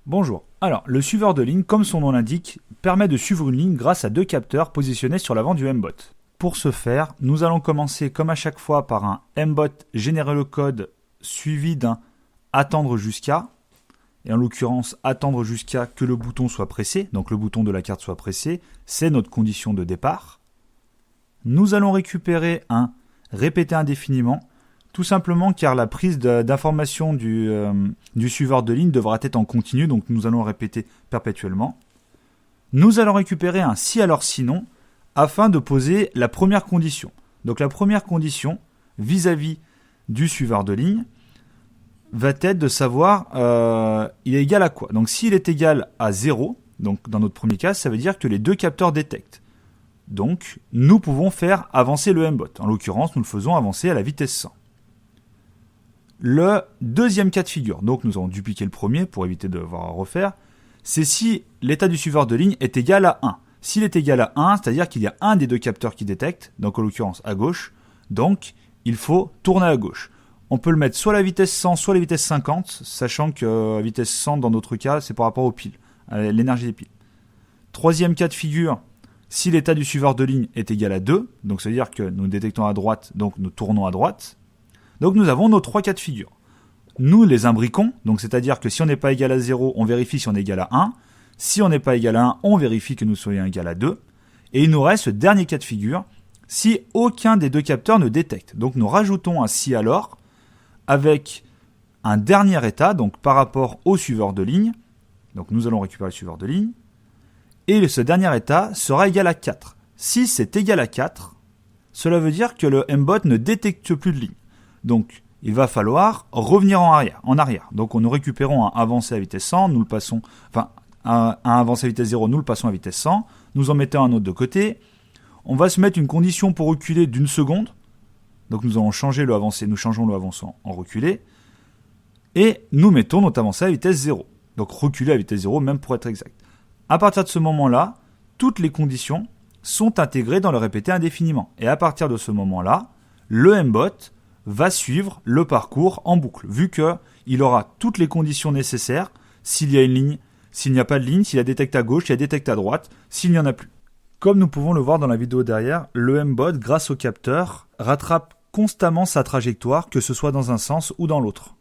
Bonjour. Alors, le suiveur de ligne, comme son nom l'indique, permet de suivre une ligne grâce à deux capteurs positionnés sur l'avant du mbot. Pour ce faire, nous allons commencer comme à chaque fois par un mbot générer le code suivi d'un attendre jusqu'à, et en l'occurrence attendre jusqu'à que le bouton soit pressé, donc le bouton de la carte soit pressé, c'est notre condition de départ. Nous allons récupérer un répéter indéfiniment, tout simplement car la prise d'information du suiveur de ligne devra être en continu, donc nous allons répéter perpétuellement. Nous allons récupérer un si alors sinon, afin de poser la première condition. Donc la première condition, vis-à-vis du suiveur de ligne, va être de savoir il est égal à quoi. Donc s'il est égal à 0, donc dans notre premier cas, ça veut dire que les deux capteurs détectent. Donc nous pouvons faire avancer le mbot. En l'occurrence, nous le faisons avancer à la vitesse 100. Le deuxième cas de figure, donc nous allons dupliquer le premier pour éviter de devoir refaire, c'est si l'état du suiveur de ligne est égal à 1. S'il est égal à 1, c'est-à-dire qu'il y a un des deux capteurs qui détecte, donc en l'occurrence à gauche, donc il faut tourner à gauche. On peut le mettre soit à la vitesse 100, soit à la vitesse 50, sachant que la vitesse 100 dans notre cas, c'est par rapport aux piles, à l'énergie des piles. Troisième cas de figure, si l'état du suiveur de ligne est égal à 2, donc ça veut dire que nous détectons à droite, donc nous tournons à droite. Donc nous avons nos trois cas de figure. Nous les imbriquons, donc c'est-à-dire que si on n'est pas égal à 0, on vérifie si on est égal à 1. Si on n'est pas égal à 1, on vérifie que nous soyons égal à 2. Et il nous reste le dernier cas de figure, si aucun des deux capteurs ne détecte. Donc nous rajoutons un si alors, avec un dernier état, donc par rapport au suiveur de ligne. Donc nous allons récupérer le suiveur de ligne. Et ce dernier état sera égal à 4. Si c'est égal à 4, cela veut dire que le mbot ne détecte plus de ligne. Donc, il va falloir revenir en arrière. Donc, nous récupérons un avancé à vitesse 100, nous le passons, enfin, un avancé à vitesse 0, nous le passons à vitesse 100, nous en mettons un autre de côté. On va se mettre une condition pour reculer d'1 seconde. Donc, nous allons changer le avancé, nous changeons le avancé en reculé. Et nous mettons notre avancé à vitesse 0. Donc, reculer à vitesse 0, même pour être exact. À partir de ce moment-là, toutes les conditions sont intégrées dans le répéter indéfiniment. Et à partir de ce moment-là, le mbot va suivre le parcours en boucle, vu qu'il aura toutes les conditions nécessaires, s'il y a une ligne, s'il n'y a pas de ligne, s'il y a détecte à gauche, s'il y a détecte à droite, s'il n'y en a plus. Comme nous pouvons le voir dans la vidéo derrière, le mbot, grâce au capteur, rattrape constamment sa trajectoire, que ce soit dans un sens ou dans l'autre.